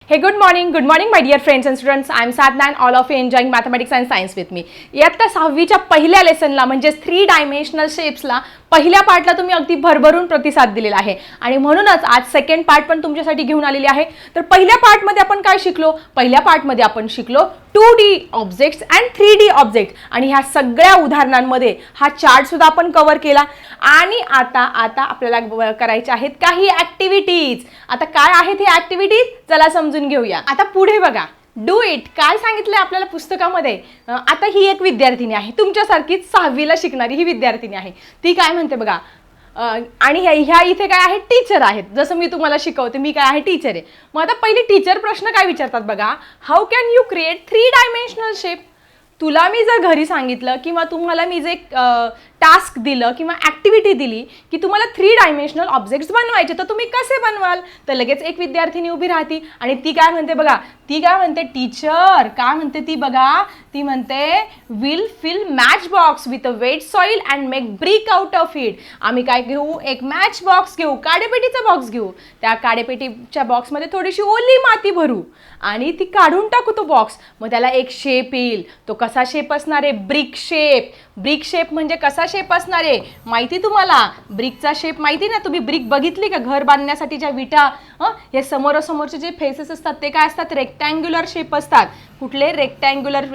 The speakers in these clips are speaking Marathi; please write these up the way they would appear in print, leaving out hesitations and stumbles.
Hey, good morning, my dear friends and students. I am Sadhna and all of you enjoying mathematics and science with me. इयत्ता 6वीच्या पहिल्या लेसनला म्हणजे 3 डायमेन्शनल शेप्सला पहिल्या पार्टला तुम्ही अगदी भरभरून प्रतिसाद दिलेला आहे आणि म्हणूनच आज सेकंड पार्ट पण तुमच्यासाठी घेऊन आलेली आहे. तर पहिल्या पार्टमध्ये आपण काय शिकलो? पहिल्या पार्टमध्ये आपण शिकलो 2D objects and 3D object आणि ह्या सगळ्या उदाहरणांमध्ये हा चार्ट सुद्धा आपण कव्हर केला आणि आता आपल्याला करायचे आहेत काही ऍक्टिव्हिटीज. आता काय आहेत हे ऍक्टिव्हिटीज चला समजून घेऊया. आता पुढे बघा, डू इट काय सांगितलंय आपल्याला पुस्तकामध्ये. आता ही एक विद्यार्थिनी आहे, तुमच्यासारखीच 6वीला शिकणारी ही विद्यार्थिनी आहे. ती काय म्हणते बघा, आणि ह्या इथे काय आहे, टीचर आहेत. जसं मी तुम्हाला शिकवते, मी काय आहे, टीचर आहे. मग आता पहिली टीचर प्रश्न काय विचारतात बघा, how can you create 3 dimensional shape. तुला मी जर घरी सांगितलं किंवा तुम्हाला मी जे टास्क दिलं किंवा ॲक्टिव्हिटी दिली की तुम्हाला 3 डायमेन्शनल ऑब्जेक्ट्स बनवायचे, तर तुम्ही कसे बनवाल? तर लगेच एक विद्यार्थिनी उभी राहते आणि ती काय म्हणते बघा, ती काय म्हणते, टीचर काय म्हणते ती बघा, ती म्हणते will fill match box with a wet soil and make brick out of it. आम्ही काय घेऊ, एक मॅच बॉक्स घेऊ, काडेपेटीचा बॉक्स घेऊ. त्या काडेपेटीच्या बॉक्समध्ये थोडीशी ओली माती भरू आणि ती काढून टाकू तो बॉक्स. मग त्याला एक शेप येईल. तो कसा शेप असणार आहे? Brick shape. ब्रिक शेप म्हणजे कसा शेप असणार आहे माहिती तुम्हाला? ब्रिकचा शेप माहिती ना? तुम्ही ब्रिक बघितली का? घर बांधण्यासाठी ज्या विटा, हे समोरासमोरचे जे फेसेस असतात ते काय असतात? रेक्टँग्युलर शेप असतात. कुठले? रेक्टँग्युलर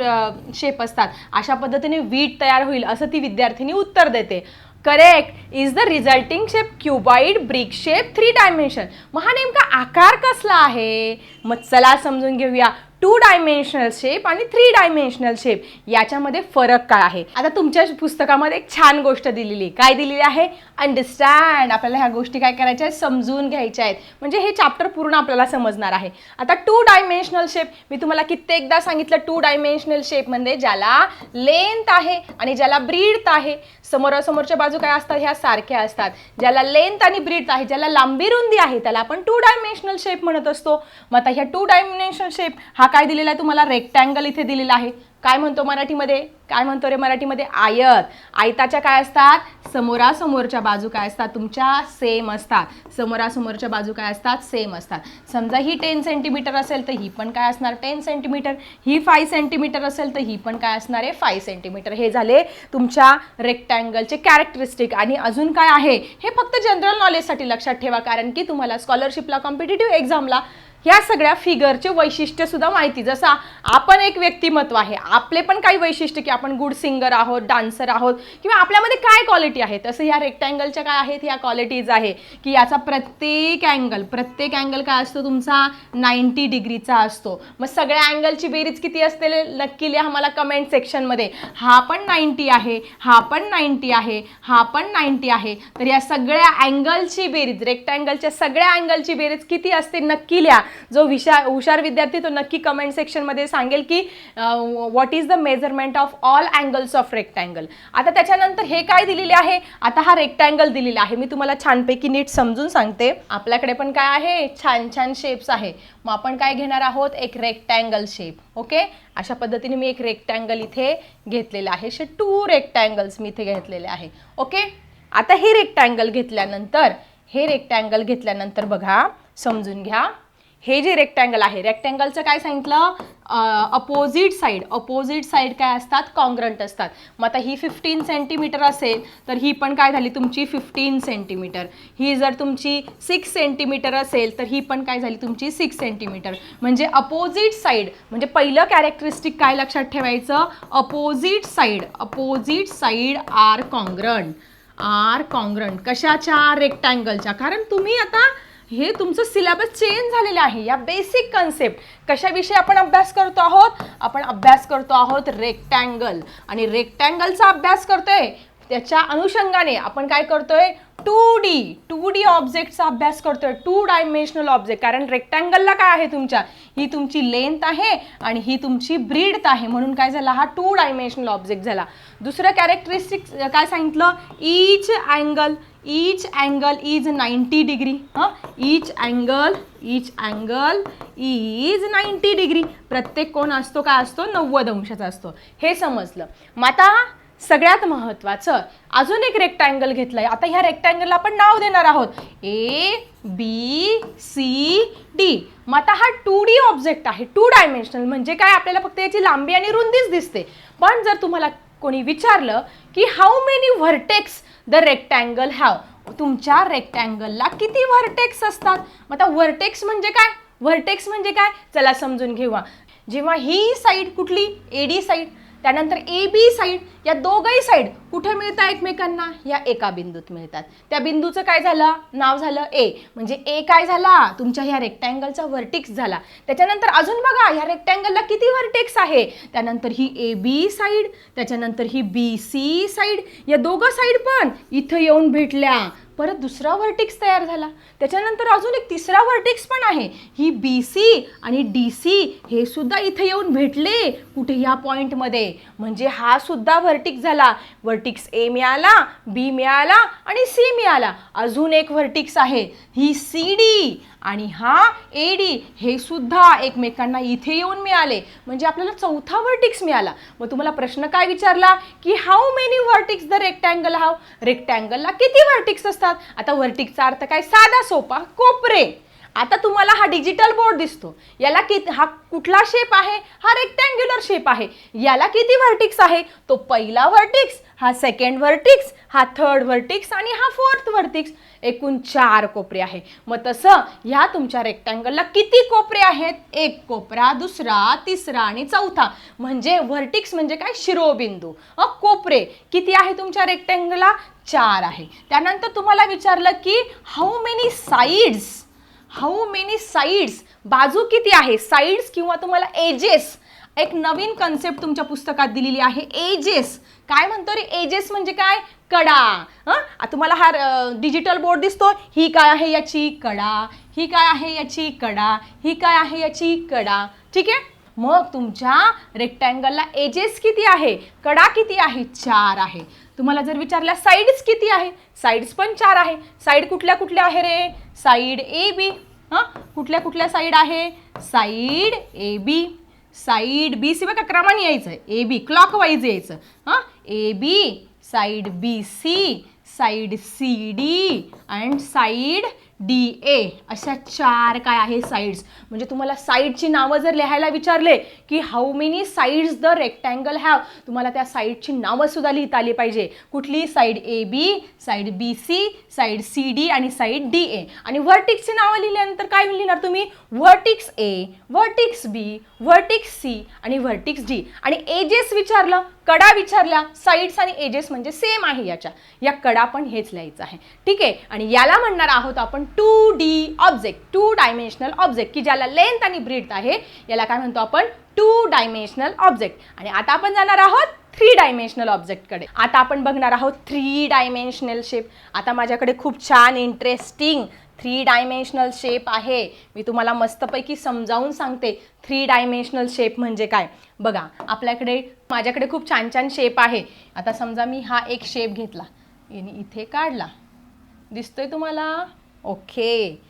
शेप असतात. अशा पद्धतीने वीट तयार होईल असं ती विद्यार्थिनी उत्तर देते. Correct is the resulting shape cuboid brick shape 3 dimension. मग हा नेमका आकार कसला आहे? मग चला समजून घेऊया. 2 डायमेन्शनल शेप आणि 3 डायमेन्शनल शेप याच्यामध्ये फरक काय आहे? आता तुमच्या पुस्तकामध्ये एक छान गोष्ट दिलेली. काय दिलेली आहे? अंडरस्टँड. आपल्याला ह्या गोष्टी काय करायच्या आहेत? समजून घ्यायच्या आहेत. म्हणजे हे चॅप्टर पूर्ण आपल्याला समजणार आहे. आता 2 डायमेन्शनल शेप मी तुम्हाला कित्येकदा सांगितलं, 2 डायमेन्शनल शेप म्हणजे ज्याला लेंथ आहे आणि ज्याला ब्रीड्थ आहे. समोरासमोरच्या बाजू काय असतात? ह्या सारख्या असतात. ज्याला लेंथ आणि ब्रीड्थ आहे, ज्याला लांबी रुंदी आहे, त्याला आपण 2 डायमेन्शनल शेप म्हणत असतो. मग आता ह्या 2 डायमेन्शनल शेप हा काय दिलेला आहे तुम्हाला? रेक्टँगल इथे दिलेला आहे. काय म्हणतो मराठीमध्ये? काय म्हणतो रे मराठीमध्ये? आयत. आयताच्या काय असतात? समोरासमोरच्या बाजू काय असतात तुमच्या? सेम असतात. समोरासमोरच्या बाजू काय असतात? सेम असतात. समजा ही 10 सेंटीमीटर असेल तर ही पण काय असणार? 10 सेंटीमीटर. ही 5 सेंटीमीटर असेल तर ही पण काय असणार आहे? 5 सेंटीमीटर. हे झाले तुमच्या रेक्टँगलचे कॅरेक्टरिस्टिक. आणि अजून काय आहे हे फक्त जनरल नॉलेजसाठी लक्षात ठेवा, कारण की तुम्हाला स्कॉलरशिपला, कॉम्पिटिटिव्ह एक्झामला ह्या सगळ्या फिगरचे वैशिष्ट्य सुद्धा माहिती. जसं आपण एक व्यक्तिमत्व आहे, आपले पण काही वैशिष्ट्य की आपण गुड सिंगर आहोत, डान्सर आहोत किंवा आपल्यामध्ये काय क्वालिटी आहे, तसं ह्या रेक्टँगलच्या काय आहेत? ह्या क्वालिटीज आहे की याचा प्रत्येक अँगल काय असतो तुमचा? 90 डिग्रीचा असतो. मग सगळ्या अँगलची बेरीज किती असते नक्की लिहा मला कमेंट सेक्शनमध्ये. हा पण 90 आहे, हा पण 90 आहे, हा पण 90 आहे. तर या सगळ्या अँगलची बेरीज, रेक्टँगलच्या सगळ्या अँगलची बेरीज किती असते नक्की लिहा. जो हुशार विद्यार्थी तो नक्की कमेंट सेक्शनमध्ये सांगेल की what is the measurement of all angles of rectangle. आता त्याच्यानंतर हे काय दिलेले आहे? आता हा रेक्टँगल दिलेला आहे. मी तुम्हाला छानपैकी नीट समजून सांगते. आपल्याकडे पण काय आहे? छान छान शेप्स आहे. मग आपण काय घेणार आहोत? एक रेक्टँगल शेप. ओके, अशा पद्धतीने मी एक रेक्टँगल इथे घेतलेला आहे. 2 रेक्टँगल्स मी इथे घेतलेले आहे. ओके, आता हे रेक्टँगल घेतल्यानंतर बघा, समजून घ्या. हे जे रेक्टँगल आहे, रेक्टँगलचं काय सांगितलं? अपोजिट साईड काय असतात? कॉन्ग्रंट असतात. मग आता ही 15 सेंटीमीटर असेल तर ही पण काय झाली तुमची? 15 सेंटीमीटर. ही जर तुमची 6 सेंटीमीटर असेल तर ही पण काय झाली तुमची? 6 सेंटीमीटर. म्हणजे अपोजिट साईड म्हणजे पहिलं कॅरेक्टरिस्टिक काय लक्षात ठेवायचं? Opposite side are congruent. कशाच्या? रेक्टँगलच्या. कारण तुम्ही आता हे तुमचं सिलेबस चेंज झालेलं आहे. या बेसिक कन्सेप्ट कशाविषयी आपण अभ्यास करतो आहोत? आपण अभ्यास करतो आहोत रेक्टँगल. आणि रेक्टँगलचा अभ्यास करतोय त्याच्या अनुषंगाने आपण काय करतोय? 2D ऑब्जेक्टचा अभ्यास करतोय. 2 डायमेन्शनल ऑब्जेक्ट. कारण रेक्टँगलला काय आहे तुमच्या? ही तुमची लेंथ आहे आणि ही तुमची ब्रीड्थ आहे. म्हणून काय झाला? हा 2 डायमेन्शनल ऑब्जेक्ट झाला. दुसरं कॅरेक्टरिस्टिक काय सांगितलं? Each angle is 90 degree. Each angle is 90 degree. प्रत्येक कोण असतो काय असतो? 90 अंशाचा असतो. हे समजलं. मग आता सगळ्यात महत्त्वाचं अजून एक रेक्टँगल घेतलंय. आता ह्या रेक्टँगलला आपण नाव देणार आहोत ABCD. मग आता हा 2D ऑब्जेक्ट आहे, 2 डायमेन्शनल. म्हणजे काय, आपल्याला फक्त याची लांबी आणि रुंदीच दिसते. पण जर तुम्हाला कोणी विचारलं की how many vertex the rectangle have, तुमच्या रेक्टँगलला किती व्हर्टेक्स असतात. मग आता व्हर्टेक्स म्हणजे काय, व्हर्टेक्स म्हणजे काय चला समजून घेऊया. जेव्हा ही साईड कुठली AD साईड, त्यानंतर AB साईड, या दोघही साईड कुठे मिळतात एकमेकांना, या एका बिंदूत मिळतात. त्या बिंदूचं काय झालं, नाव झालं A. म्हणजे A काय झाला, तुमच्या ह्या रेक्टँगलचा व्हर्टेक्स झाला. त्याच्यानंतर अजून बघा ह्या रेक्टँगलला किती व्हर्टेक्स आहे. त्यानंतर ही AB साईड, त्याच्यानंतर ही BC साईड, या दोघं साईड पण इथं येऊन भेटल्या. परत दुसरा व्हर्टेक्स तयार झाला. त्याच्यानंतर अजून एक तिसरा व्हर्टेक्स पण आहे. ही BC आणि DC हे सुद्धा इथे येऊन भेटले कुठे, ह्या पॉइंटमध्ये. म्हणजे हा सुद्धा व्हर्टेक्स झाला. व्हर्टेक्स A मिळाला, B मिळाला आणि C मिळाला. अजून एक व्हर्टेक्स आहे ही CD आणि हा AD, हे सुद्धा एकमेकांना इथे येऊन मिळाले. म्हणजे आपल्याला चौथा व्हर्टेक्स मिळाला. मग तुम्हाला प्रश्न काय विचारला की how many vertex the rectangle have, रेक्टँगलला किती व्हर्टेक्स असतात. आता व्हर्टेक्सचा अर्थ काय, साधा सोपा, कोपरे. आता तुम्हाला हा डिजिटल बोर्ड दिसतो, याला हा कुठला शेप आहे, हा रेक्टँग्युलर शेप आहे. याला किती व्हर्टेक्स आहे, तो पहिला व्हर्टेक्स, हा सेकंड व्हर्टेक्स, हा थर्ड व्हर्टेक्स आणि हा फोर्थ व्हर्टेक्स. एकूण 4 कोपरे आहे. मग तसं ह्या तुमच्या रेक्टँगलला किती कोपरे आहेत, एक कोपरा, दुसरा, तिसरा आणि चौथा. म्हणजे व्हर्टेक्स म्हणजे काय, शिरोबिंदू. कोपरे किती आहे तुमच्या रेक्टँगलला, 4 आहे. त्यानंतर तुम्हाला विचारलं की how many sides, how many sides, बाजू किती आहे. साइड्स किंवा तुम्हाला एजेस, एक नवीन कन्सेप्ट तुमच्या पुस्तकात दिलेली आहे, एजेस. काय म्हणतो रे एजेस म्हणजे काय, कडा. तुम्हाला हा डिजिटल बोर्ड दिसतो, ही काय आहे याची कडा, ही काय आहे याची कडा, ही काय आहे याची कडा. ठीक आहे. मग तुमच्या रेक्टँगलला एजेस किती आहे, कडा किती आहे, 4 आहे. तुम्हाला जर विचारल्या साइड्स किती आहे, साइड्स पण 4 आहे. साइड कुठल्या कुठल्या आहे रे, साइड AB. कुठल्या कुठल्या साइड आहे, साइड AB, साइड BC. बघा क्रमाने यायचं आहे, AB क्लॉकवाईज यायचं. AB, side BC, side CD and side DA, अशा 4 काय आहे साइड्स. म्हणजे तुम्हाला साइडची नावं जर लिहायला विचारले की how many sides the rectangle have, तुम्हाला त्या साइडची नावं सुद्धा लिहिता आली पाहिजे. कुठली, side AB, side BC, side CD आणि साइड DA. आणि व्हर्टेक्सची नावं लिहिल्यानंतर काय लिहिणार तुम्ही, vertex A, vertex B, vertex C आणि व्हर्टेक्स D. आणि एजेस विचारलं, कडा विचारल्या, साइड्स आणि एजेस म्हणजे सेम आहे याच्या, या कडा पण हेच लिहायचं आहे. ठीक आहे. आणि याला म्हणणार आहोत आपण 2D ऑब्जेक्ट, 2 डायमेन्शनल ऑब्जेक्ट, की ज्याला लेंथ आणि ब्रीथ आहे, याला काय म्हणतो आपण 2 डायमेन्शनल ऑब्जेक्ट. आणि आता आपण जाणार आहोत 3 डायमेन्शनल ऑब्जेक्टकडे. आता आपण बघणार आहोत 3 डायमेन्शनल शेप. आता माझ्याकडे खूप छान इंटरेस्टिंग 3 डायमेन्शनल शेप आहे. मी तुम्हाला मस्तपैकी समजावून सांगते 3 डायमेन्शनल शेप म्हणजे काय. बघा आपल्याकडे, माझ्याकडे खूप छान छान शेप आहे. आता समजा मी हा एक शेप घेतला, इथे काढला, दिसतोय तुम्हाला, ओके.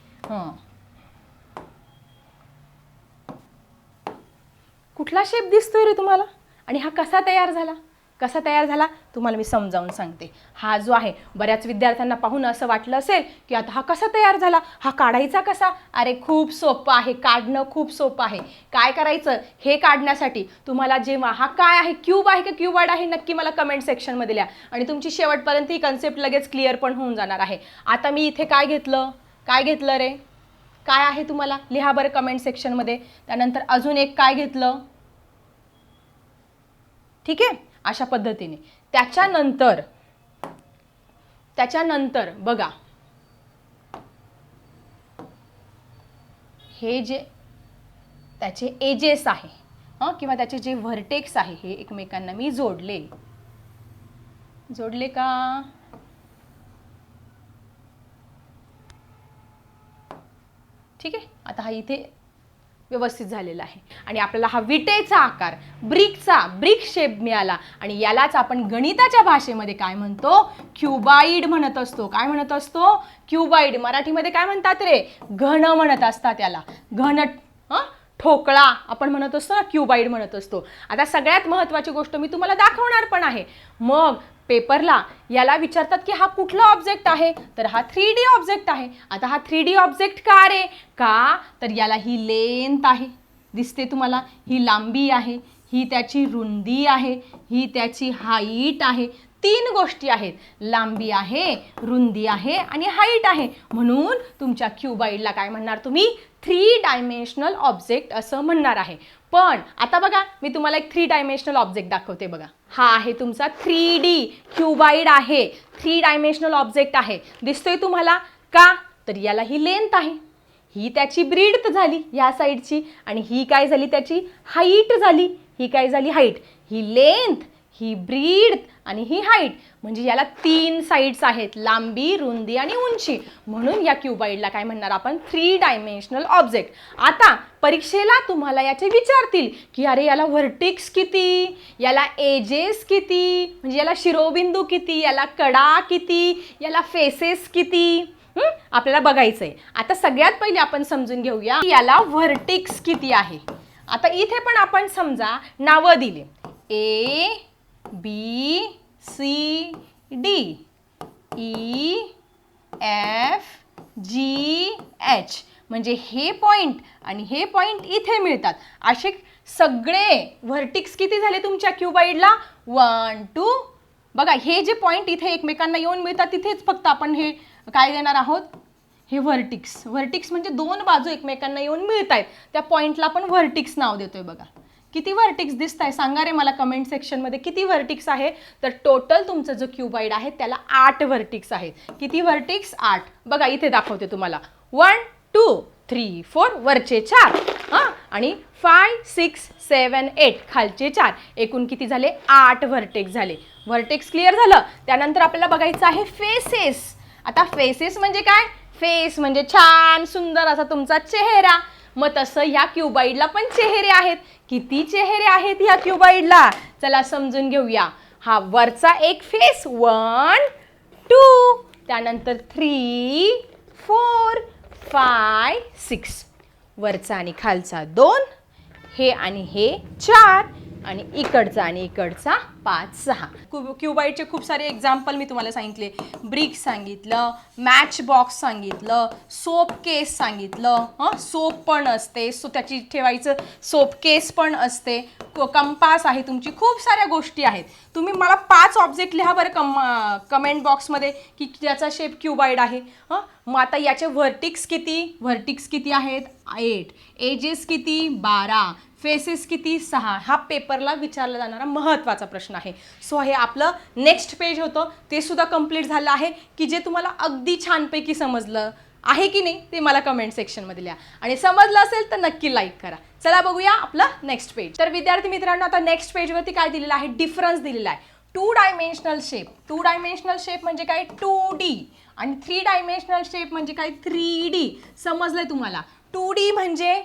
कुठला शेप दिसतोय रे तुम्हाला, आणि हा कसा तयार झाला, कसा तयार झाला तुम्हाला मी समजावून सांगते. हा जो आहे, बऱ्याच विद्यार्थ्यांना पाहून असं वाटलं असेल की आता हा कसा तयार झाला, हा काढायचा कसा. अरे खूप सोपं आहे, काढणं खूप सोपं आहे. काय करायचं, हे काढण्यासाठी तुम्हाला जेव्हा हा काय आहे, क्यूब आहे का क्यूबॉइड आहे, नक्की मला कमेंट सेक्शनमध्ये लिहा. आणि तुमची शेवटपर्यंत ही कन्सेप्ट लगेच क्लिअर पण होऊन जाणार आहे. आता मी इथे काय घेतलं, काय घेतलं रे, काय आहे तुम्हाला लिहा बरं कमेंट सेक्शनमध्ये. त्यानंतर अजून एक काय घेतलं, ठीक आहे, अशा पद्धतीने. त्याच्यानंतर बघा, हे जे त्याचे एजेस आहे किंवा त्याचे जे व्हर्टेक्स आहे, हे एकमेकांना मी जोडले का, ठीक आहे. आता हा इथे व्यवस्थित झालेला आहे. आणि आपल्याला हा विटेचा आकार, ब्रिक शेप मिळाला. आणि यालाच आपण गणिताच्या भाषेमध्ये काय म्हणतो, क्यूबाइड म्हणत असतो. काय म्हणत असतो, क्यूबाइड. मराठीमध्ये काय म्हणतात रे, घन म्हणत असतात याला, घन, ठोकळा आपण म्हणत असतो ना, क्युबाईड म्हणत असतो. आता सगळ्यात महत्त्वाची गोष्ट मी तुम्हाला दाखवणार पण आहे. मग पेपरला याला विचारतात की हा कुठला ऑब्जेक्ट आहे, तर हा 3D ऑब्जेक्ट आहे. आता हा 3D ऑब्जेक्ट का रे, का तर याला ही लेंथ आहे, दिसते तुम्हाला, ही लांबी आहे, ही त्याची रुंदी आहे, ही त्याची हाईट आहे. 3 गोष्टी आहेत, लांबी आहे, रुंदी आहे आणि हाईट आहे. म्हणून तुमच्या क्युबाईडला काय म्हणणार तुम्ही, 3 डायमेन्शनल ऑब्जेक्ट असं म्हणणार आहे. पण आता बघा, मी तुम्हाला एक 3 डायमेन्शनल ऑब्जेक्ट दाखवते बघा. हा आहे तुमचा 3D क्युबाईड आहे, 3 डायमेन्शनल ऑब्जेक्ट आहे. दिसतोय तुम्हाला का, तर याला ही लेंथ आहे, ही त्याची ब्रीड्थ झाली या साईडची, आणि ही काय झाली त्याची हाईट झाली. ही काय झाली हाईट, ही लेंथ, ही ब्रीड्थ आणि ही हाईट. म्हणजे याला 3 साईड्स आहेत, लांबी, रुंदी आणि उंची. म्हणून या क्युबाईडला काय म्हणणार आपण, 3 डायमेन्शनल ऑब्जेक्ट. आता परीक्षेला तुम्हाला याचे विचारतील की अरे याला व्हर्टेक्स किती, याला एजेस किती, म्हणजे याला शिरोबिंदू किती, याला कडा किती, याला फेसेस किती, आपल्याला बघायचंय. आता सगळ्यात पहिले आपण समजून घेऊया की याला व्हर्टेक्स किती आहे. आता इथे पण आपण समजा नावं दिले, A B C D E F G H, म्हणजे हे पॉइंट आणि हे पॉइंट इथे मिळतात. असे सगळे व्हर्टेक्स किती झाले तुमच्या क्युबाईडला, 1 2. बघा हे जे पॉइंट इथे एकमेकांना येऊन मिळतात तिथेच फक्त आपण हे काय देणार आहोत, हे व्हर्टेक्स. व्हर्टेक्स म्हणजे 2 बाजू एकमेकांना येऊन मिळत आहेत, त्या पॉइंटला आपण व्हर्टेक्स नाव देतोय. बघा किती व्हर्टेक्स दिसत आहे सांगा रे मला कमेंट सेक्शनमध्ये, किती व्हर्टेक्स आहे. तर टोटल तुमचं जो क्युबाईड आहे त्याला 8 व्हर्टेक्स आहेत. किती व्हर्टेक्स, 8. बघा इथे दाखवते तुम्हाला, 1 2 3 4, वरचे 4 हां, आणि 5 6 7 8, खालचे 4. एकूण किती झाले, 8 व्हर्टेक्स झाले. व्हर्टेक्स क्लिअर झालं. त्यानंतर आपल्याला बघायचं आहे फेसेस. आता फेसेस म्हणजे काय, फेस म्हणजे छान सुंदर असा तुमचा चेहरा. मग तसं ह्या क्युबाईडला पण चेहरे आहेत. किती चेहरे आहेत ह्या क्युबाईडला, चला समजून घेऊया. हा वरचा एक फेस 1 2, त्यानंतर 3 4 5 6, वरचा आणि खालचा 2, हे आणि हे 4, आणि इकडचा आणि इकडचा 5 6. क्युबाईडचे खूप सारे एक्झाम्पल मी तुम्हाला सांगितले. ब्रिक सांगितलं, मॅच बॉक्स सांगितलं, सोप केस सांगितलं. सोप पण असते, त्याची ठेवायचं सोप केस पण असते, कंपास आहे तुमची, खूप साऱ्या गोष्टी आहेत. तुम्ही मला 5 ऑब्जेक्ट लिहा बरं कमेंट बॉक्समध्ये की त्याचा शेप क्युबाईड आहे. मग आता याचे व्हर्टेक्स किती आहेत, 8. एजेस किती, 12. फेसेस किती, 6. हा पेपरला विचारला जाणारा महत्त्वाचा प्रश्न आहे. सो हे आपलं नेक्स्ट पेज होतं, ते सुद्धा कंप्लीट झालं आहे की जे तुम्हाला अगदी छानपैकी समजलं आहे की नाही ते मला कमेंट सेक्शनमध्ये लिहा, आणि समजलं असेल तर नक्की लाईक करा. चला बघूया आपलं नेक्स्ट पेज. तर विद्यार्थी मित्रांनो, आता नेक्स्ट पेजवरती काय दिलेलं आहे, डिफरन्स दिलेला आहे. 2 डायमेन्शनल शेप. 2 डायमेन्शनल शेप म्हणजे काय, 2D, आणि 3 डायमेन्शनल शेप म्हणजे काय, 3D. समजलंय तुम्हाला. 2D म्हणजे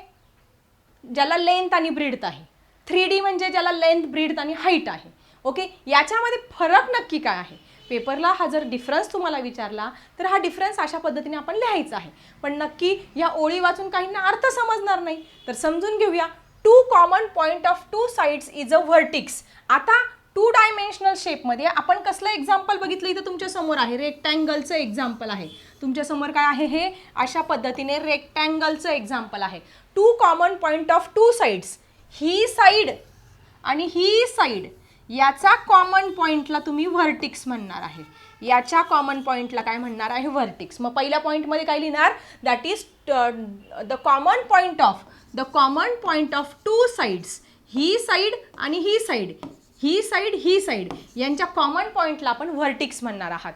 ज्याला लेंथ आणि ब्रीड्थ आहे, 3D म्हणजे ज्याला लेंथ, ब्रीड्थ आणि हाईट आहे. ओके, याच्यामध्ये फरक नक्की काय आहे. पेपरला हा जर डिफरन्स तुम्हाला विचारला तर हा डिफरन्स अशा पद्धतीने आपण लिहायचा आहे. पण नक्की या ओळी वाचून काहींना अर्थ समजणार नाही, तर समजून घेऊया. 2 common point of 2 sides is a vertex. आता 2 डायमेन्शनल शेपमध्ये आपण कसलं एक्झाम्पल बघितलं, इथं तुमच्या समोर आहे रेक्टँगलचं एक्झाम्पल आहे. तुमच्या समोर काय आहे, हे अशा पद्धतीने रेक्टँगलचं एक्झाम्पल आहे. 2 common point of 2 sides, he side आणि ही साइड, याचा कॉमन पॉईंटला तुम्ही व्हर्टेक्स म्हणणार आहे. याच्या कॉमन पॉईंटला काय म्हणणार आहे, व्हर्टेक्स. मग पहिल्या पॉईंटमध्ये काय लिहिणार, that is the common point of 2 sides. He side आणि ही साइड, ही साइड यांच्या कॉमन पॉईंटला आपण व्हर्टेक्स म्हणणार आहात.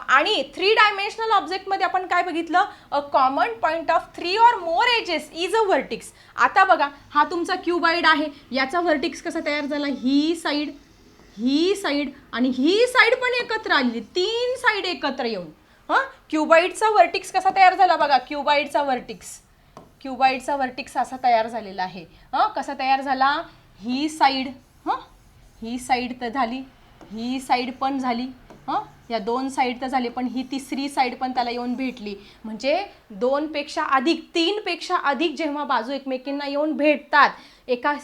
आणि 3 डायमेन्शनल ऑब्जेक्टमध्ये आपण काय बघितलं, अ कॉमन पॉईंट ऑफ 3 और मोर एजेस इज अ व्हर्टेक्स. आता बघा, हा तुमचा क्युबाईड आहे, याचा व्हर्टेक्स कसा तयार झाला, ही साइड आणि ही साइड पण एकत्र आली, 3 साइड एकत्र येऊन क्युबाईडचा व्हर्टेक्स कसा तयार झाला बघा. क्युबाईडचा व्हर्टेक्स असा तयार झालेला आहे. कसा तयार झाला, ही साइड तर झाली, ही साइड पण झाली, हं, या 2 साईड तर झाली, पण ही तिसरी साईड पण त्याला येऊन भेटली. म्हणजे 2 पेक्षा अधिक, 3 पेक्षा अधिक जेव्हा बाजू एकमेकींना येऊन भेटतात, एका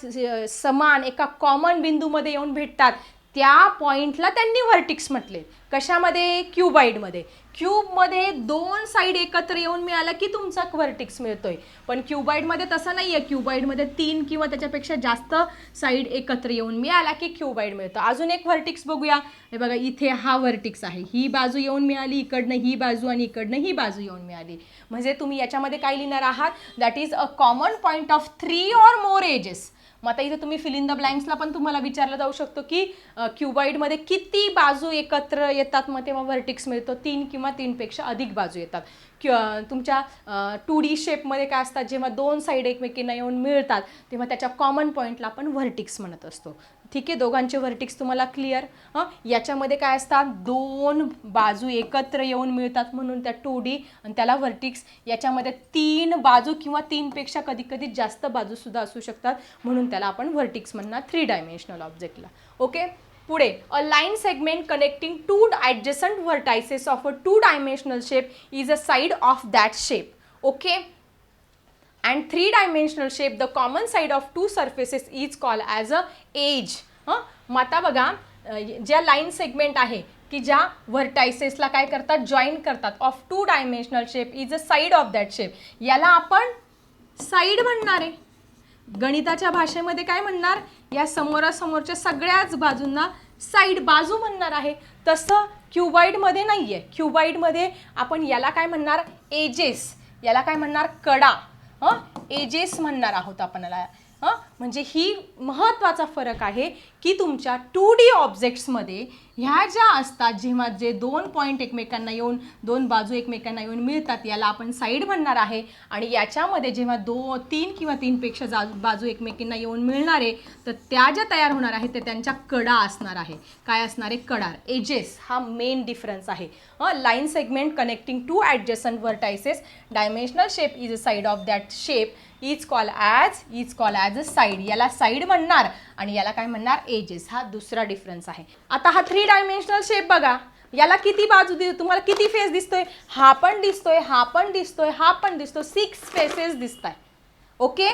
समान एका कॉमन बिंदूमध्ये येऊन भेटतात, त्या पॉइंटला त्यांनी व्हर्टिक्स म्हटले. कशामध्ये? क्युबाईडमध्ये. क्यूबमध्ये 2 साईड एकत्र येऊन मिळाला की तुमचा व्हर्टिक्स मिळतोय. पण क्युबाईडमध्ये तसं नाही आहे. क्युबाईडमध्ये 3 किंवा त्याच्यापेक्षा जास्त साईड एकत्र येऊन मिळाला की क्युबाईड मिळतं. अजून एक व्हर्टिक्स बघूया. हे बघा, इथे हा व्हर्टिक्स आहे, ही बाजू येऊन मिळाली, इकडनं ही बाजू आणि इकडनं ही बाजू येऊन मिळाली. म्हणजे तुम्ही याच्यामध्ये काय लिहिणार आहात? That is a common point of 3 or more edges. मग आता इथे तुम्ही फिल इन द ब्लँक्सला पण तुम्हाला विचारलं जाऊ शकतो की क्युबाईडमध्ये किती बाजू एकत्र येतात, मग तेव्हा व्हर्टिक्स मिळतो. 3 किंवा 3 पेक्षा अधिक बाजू येतात. तुमच्या 2D शेपमध्ये काय असतात, जेव्हा 2 साईड एकमेकींना येऊन मिळतात तेव्हा त्याच्या कॉमन पॉईंटला आपण व्हर्टिक्स म्हणत असतो. ठीक आहे, दोघांचे व्हर्टिक्स तुम्हाला क्लिअर. याच्यामध्ये काय असतात, 2 बाजू एकत्र येऊन मिळतात म्हणून त्या 2D आणि त्याला व्हर्टिक्स. याच्यामध्ये 3 बाजू किंवा 3 पेक्षा कधी कधी जास्त बाजूसुद्धा असू शकतात म्हणून त्याला आपण व्हर्टिक्स म्हणणार 3 डायमेन्शनल ऑब्जेक्टला. ओके, पुढे a line segment connecting 2 adjacent vertices of a 2 dimensional shape is a side of that shape. Okay, and 3 dimensional shape the common side of 2 surfaces is called as a edge. मग आता बघा, ज्या लाईन सेगमेंट आहे की ज्या व्हर्टायसेसला काय करतात, जॉईन करतात, of 2 dimensional shape is a side of that shape, याला आपण साईड म्हणणार आहे. गणिताच्या भाषेमध्ये काय म्हणणार, या समोरासमोरच्या सगळ्याच बाजूंना साईड बाजू म्हणणार आहे. तसं क्युबाईडमध्ये नाही आहे. क्युबाईडमध्ये आपण याला काय म्हणणार, एजेस, याला काय म्हणणार, कडा, एजेस म्हणणार आहोत आपण याला. म्हणजे ही महत्त्वाचा फरक आहे की तुमच्या 2D ऑब्जेक्ट्समध्ये ह्या ज्या असतात, जेव्हा जे 2 पॉईंट एकमेकांना येऊन, 2 बाजू एकमेकांना येऊन मिळतात, याला आपण साईड म्हणणार आहे. आणि याच्यामध्ये जेव्हा 3 किंवा 3 पेक्षा बाजू एकमेकींना येऊन मिळणार आहे, तर त्या ज्या तयार होणार आहेत ते त्यांच्या कडा असणार आहे. काय असणार आहे, कडा, एजेस. हा मेन डिफरन्स आहे. Line segment connecting 2 adjacent vertices, dimensional shape is a side of that shape is call as a side. याला साईड म्हणणार आणि याला काय म्हणणार, एजेस. हा दुसरा डिफरन्स आहे. आता हा 3 डायमेन्शनल शेप बघा, याला किती बाजू दिसतो, तुम्हाला किती फेस दिसतोय, हा पण दिसतोय, हा पण दिसतोय, हा पण दिसतो, 6 फेसेस दिसत आहे. ओके,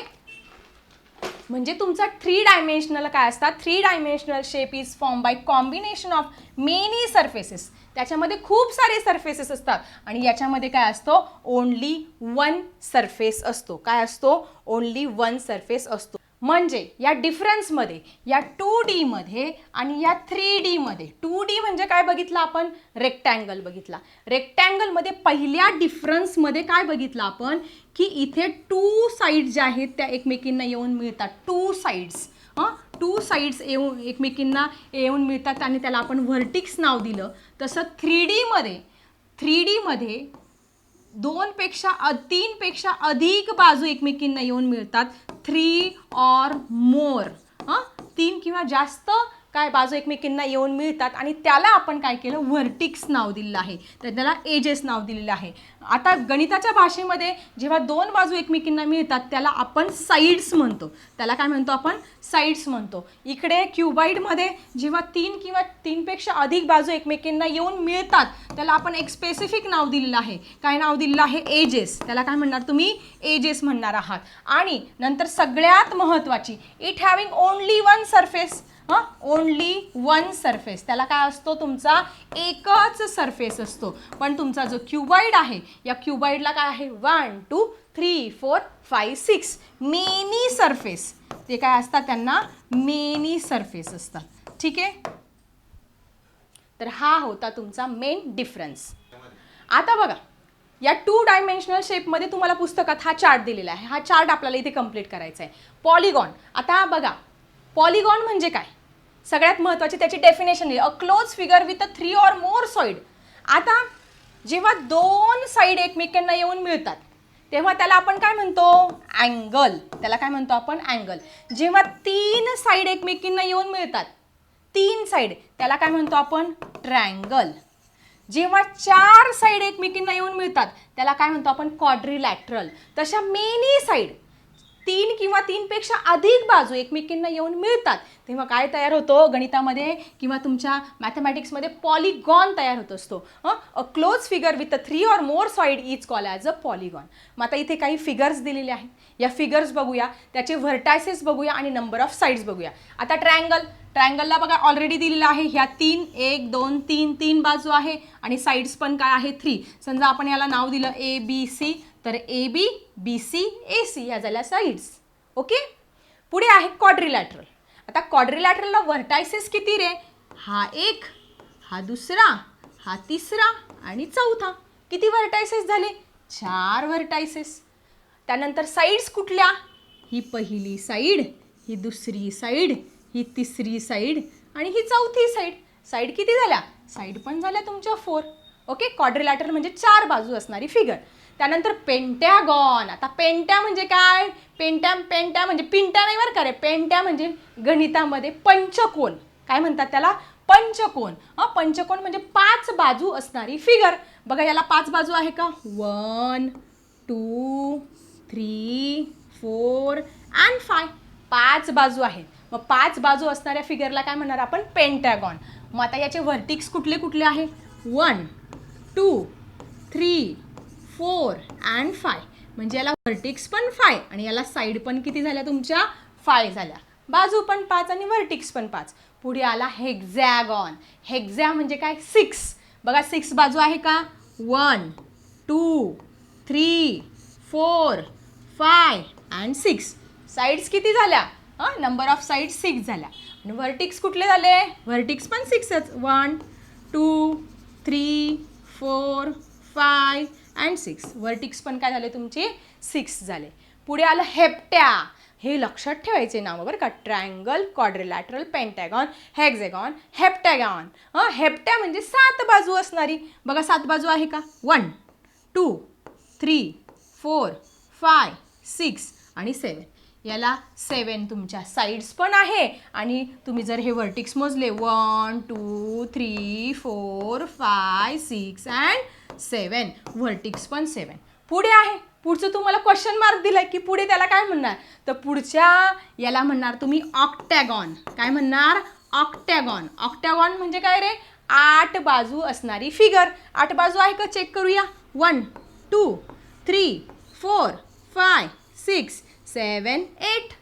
म्हणजे तुमचा 3 डायमेन्शनल काय असतात, 3 dimensional shape is form by combination of many surfaces. त्याच्यामध्ये खूप सारे सरफेसेस असतात आणि याच्यामध्ये काय असतो, ओनली 1 सरफेस असतो. काय असतो, ओनली 1 सरफेस असतो. म्हणजे या डिफरन्समध्ये, या 2D मध्ये आणि या 3D मध्ये, 2D म्हणजे काय बघितलं आपण, रेक्टँगल बघितला. रेक्टँगलमध्ये पहिल्या डिफरन्समध्ये काय बघितलं आपण की इथे 2 साईड ज्या आहेत त्या एकमेकींना येऊन मिळतात. 2 साईड्स, 2 साईड्स येऊन एकमेकींना येऊन मिळतात आणि त्याला आपण व्हर्टिक्स नाव दिलं. तसं 3D मध्ये 3 पेक्षा अधिक बाजू एकमेकींना येऊन मिळतात. 3 ऑर मोर, 3 किंवा जास्त काय बाजू एकमेकींना येऊन मिळतात आणि त्याला आपण काय केलं, व्हर्टिक्स नाव दिलेलं आहे. तर त्याला एजेस नाव दिलेलं आहे. आता गणिताच्या भाषेमध्ये जेव्हा 2 बाजू एकमेकींना मिळतात त्याला आपण साईड्स म्हणतो. त्याला काय म्हणतो आपण, साईड्स म्हणतो. इकडे क्युबाईडमध्ये जेव्हा 3 किंवा 3 पेक्षा अधिक बाजू एकमेकींना येऊन मिळतात त्याला आपण एक स्पेसिफिक नाव दिलेलं आहे. काय नाव दिलेलं आहे, एजेस. त्याला काय म्हणणार तुम्ही, एजेस म्हणणार आहात. आणि नंतर सगळ्यात महत्त्वाची, it having only 1 surface, only 1 surface. त्याला काय असतो, तुमचा एकच सरफेस असतो. पण तुमचा जो क्युबाईड आहे, या क्युबाईडला काय आहे, 1 2 3 4 5 6 मेनी सरफेस. ते काय असतात, त्यांना मेनी सरफेस असतात. ठीक आहे, तर हा होता तुमचा मेन डिफरन्स. आता बघा, या 2 डायमेन्शनल शेपमध्ये तुम्हाला पुस्तकात हा चार्ट दिलेला आहे. हा चार्ट आपल्याला इथे कंप्लीट करायचा आहे. पॉलिगॉन. आता बघा, पॉलिगॉन म्हणजे काय, सगळ्यात महत्त्वाची त्याची डेफिनेशन आहे, a close figure with a 3 or more side. आता जेव्हा 2 साईड एकमेकांना येऊन मिळतात तेव्हा त्याला आपण काय म्हणतो, अँगल. त्याला काय म्हणतो आपण, अँगल. जेव्हा 3 साईड एकमेकींना येऊन मिळतात, 3 साईड, त्याला काय म्हणतो आपण, ट्रायंगल. जेव्हा 4 साईड एकमेकींना येऊन मिळतात त्याला काय म्हणतो आपण, क्वाड्रिलॅटरल. तशा मेनी साईड तीन किंवा तीनपेक्षा अधिक बाजू एकमेकींना येऊन मिळतात तेव्हा काय तयार होतो गणितामध्ये किंवा तुमच्या मॅथमॅटिक्समध्ये पॉलिगॉन तयार होत असतो. A close figure with 3 or more side is called as a polygon. मग आता इथे काही फिगर्स दिलेले आहेत. या फिगर्स बघूया, त्याचे व्हर्टायसेस बघूया आणि नंबर ऑफ साइड्स बघूया. आता ट्रायंगलला बघा ऑलरेडी दिलेलं आहे. ह्या 3 1 2 3 3 बाजू आहे आणि साइड्स पण काय आहे 3. समजा आपण याला नाव दिलं ABC, तर AB BC AC ह्या झाल्या साइड्स. ओके. पुढे आहे क्वाड्रिलॅटरल. आता क्वाड्रिलॅटरलला व्हर्टायसेस किती रे? हा एक, हा दुसरा, हा तिसरा आणि चौथा. किती व्हर्टायसेस झाले? 4 व्हर्टायसेस. त्यानंतर साइड्स कुठल्या? ही पहिली साइड, ही दुसरी साइड, ही तिसरी साइड आणि ही चौथी साइड. साइड किती झाल्या? साइड पण झाल्या तुमच्या 4. ओके. क्वाड्रिलॅटरल म्हणजे 4 बाजू असणारी फिगर. त्यानंतर पेंटॅगॉन. आता पेंट्या म्हणजे काय? पेंट्या म्हणजे पिंट्या नाही बरं का रे. पेंट्या म्हणजे गणितामध्ये पंचकोन. काय म्हणतात त्याला? पंचकोन. पंचकोन म्हणजे 5 बाजू असणारी फिगर. बघा याला 5 बाजू आहे का? 1 2 3 4 and 5. 5 बाजू आहेत. मग 5 बाजू असणाऱ्या फिगरला काय म्हणणार आपण? पेंटॅगॉन. मग आता याचे व्हर्टिक्स कुठले कुठले आहे? 1 2 3 4 and 5. म्हणजे याला व्हर्टिक्स पण 5 आणि याला साइड पण किती झाल्या तुमच्या? 5 झाल्या. बाजू पण 5 आणि व्हर्टिक्स पण 5. पुढे आला हेक्झॅगॉन. हेक्झॅ म्हणजे काय? 6. बघा 6 बाजू आहे का? 1 2 3 4 5 and 6. साइड्स किती झाल्या? नंबर ऑफ साइड्स 6 झाल्या. आणि व्हर्टिक्स कुठले झाले? व्हर्टिक्स पण 6च. 1 2 3 4 5 and 6. व्हर्टिक्स पण काय झाले तुमचे? 6 झाले. पुढे आलं हेप्ट्या. हे लक्षात ठेवायचे नाव बरं का. Triangle, quadrilateral, pentagon, hexagon, heptagon. हेप्ट्या म्हणजे 7 बाजू असणारी. बघा 7 बाजू आहे का? 1 2 3 4 5 6 आणि 7. याला 7 तुमच्या साइड्स पण आहे आणि तुम्ही जर हे व्हर्टिक्स मोजले 1 2 3 4 5 6 and 7. व्हर्टिक्स पण 7. पुढे आहे. पुढचं तुम्हाला क्वेश्चन मार्क दिलाय की पुढे त्याला काय म्हणणार? तर पुढच्या याला म्हणणार तुम्ही ऑक्टॅगॉन. काय म्हणणार? ऑक्टॅगॉन. ऑक्टॅगॉन म्हणजे काय रे? 8 बाजू असणारी फिगर. 8 बाजू आहे का? चेक करूया. 1 2 3 4 5 6 7 8.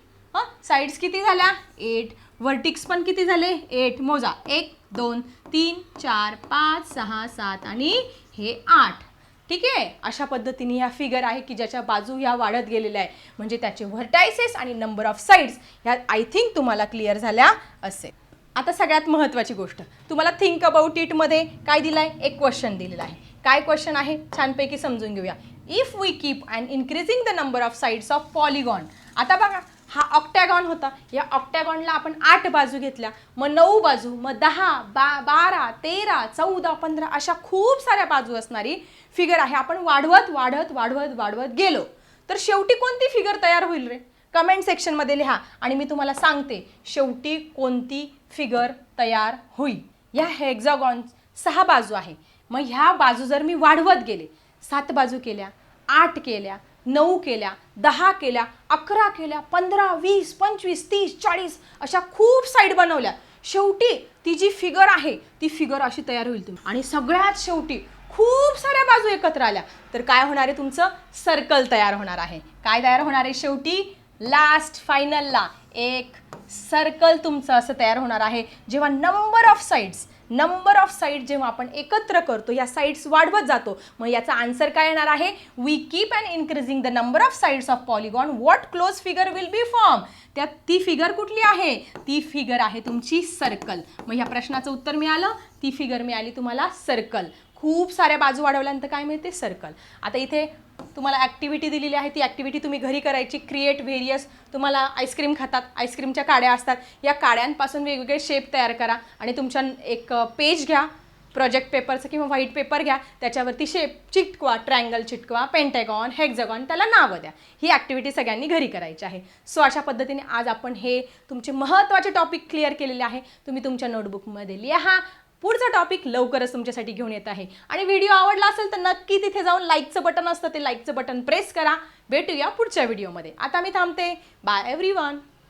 साइड्स किती झाल्या? 8. व्हर्टिक्स पण किती झाले? 8. मोजा. 1 2 3 4 5 6 7 आणि हे 8. ठीक आहे. अशा पद्धतीने ह्या फिगर आहे की ज्याच्या बाजू ह्या वाढत गेलेल्या आहे. म्हणजे त्याचे व्हर्टायसेस आणि नंबर ऑफ साइड्स ह्या आय थिंक तुम्हाला क्लिअर झाल्या असेल. आता सगळ्यात महत्त्वाची गोष्ट तुम्हाला थिंक अबाउट इटमध्ये काय दिलं आहे? एक क्वेश्चन दिलेला आहे. काय क्वेश्चन आहे? छानपैकी समजून घेऊया. If we keep and increasing the number of sides of polygon. आता बघा हा ऑक्टॅगॉन होता. या ऑक्टॅगॉनला आपण 8 बाजू घेतल्या, मग 9 बाजू, मग 10 12 13 14 15 अशा खूप साऱ्या बाजू असणारी फिगर आहे. आपण वाढवत वाढत वाढवत वाढवत गेलो तर शेवटी कोणती फिगर तयार होईल रे? कमेंट सेक्शनमध्ये लिहा आणि मी तुम्हाला सांगते शेवटी कोणती फिगर तयार होईल. या हेक्झॅगॉन 6 बाजू आहे. मग ह्या बाजू जर मी वाढवत गेले 7 बाजू केल्या, 8 केल्या, 9 केल्या, 10 केल्या, 11 केल्या, 15 20 25 30 40 अशा खूप साईड बनवल्या, शेवटी ती जी फिगर आहे ती फिगर अशी तयार होईल. तुम्ही आणि सगळ्यात शेवटी खूप साऱ्या बाजू एकत्र आल्या तर काय होणार आहे? तुमचं सर्कल तयार होणार आहे. काय तयार होणार आहे? शेवटी लास्ट फायनलला एक सर्कल तुमचं असं तयार होणार आहे. जेव्हा नंबर ऑफ साइड्स जेव्हा आपण एकत्र करतो, या साइड्स वाढवत जातो, मग याचा आन्सर काय येणार आहे? We keep and increasing the number of sides of polygon, what close figure will be form. त्यात ती फिगर कुठली आहे? ती फिगर आहे तुमची सर्कल. मग ह्या प्रश्नाचं उत्तर मिळालं. ती फिगर मिळाली तुम्हाला सर्कल. खूप साऱ्या बाजू वाढवल्यानंतर काय मिळते? सर्कल. आता इथे तुम्हाला ॲक्टिव्हिटी दिलेली आहे. ती ॲक्टिव्हिटी तुम्ही घरी करायची. Create various. तुम्हाला आईस्क्रीम खातात, आईस्क्रीमच्या काड्या असतात, या काड्यांपासून वेगवेगळे शेप तयार करा आणि तुमच्या एक पेज घ्या प्रोजेक्ट पेपरचं किंवा व्हाईट पेपर घ्या, त्याच्यावरती शेप चिटकवा, ट्रायंगल चिटकवा, पेंटॅगॉन, हेक्झॅगॉन, त्याला नावं द्या. ही ॲक्टिव्हिटी सगळ्यांनी घरी करायची आहे. सो अशा पद्धतीने आज आपण हे तुमचे महत्त्वाचे टॉपिक क्लिअर केलेले आहे. तुम्ही तुमच्या नोटबुकमध्ये लिहा. पुढचा टॉपिक लवकरच तुमच्यासाठी घेऊन येत आहे. आणि व्हिडिओ आवडला असेल तर नक्की तिथे जाऊन लाईकचं बटन असतं, ते लाईकचं बटन प्रेस करा. भेटूया पुढच्या व्हिडिओमध्ये. आता मी थांबते. Bye everyone.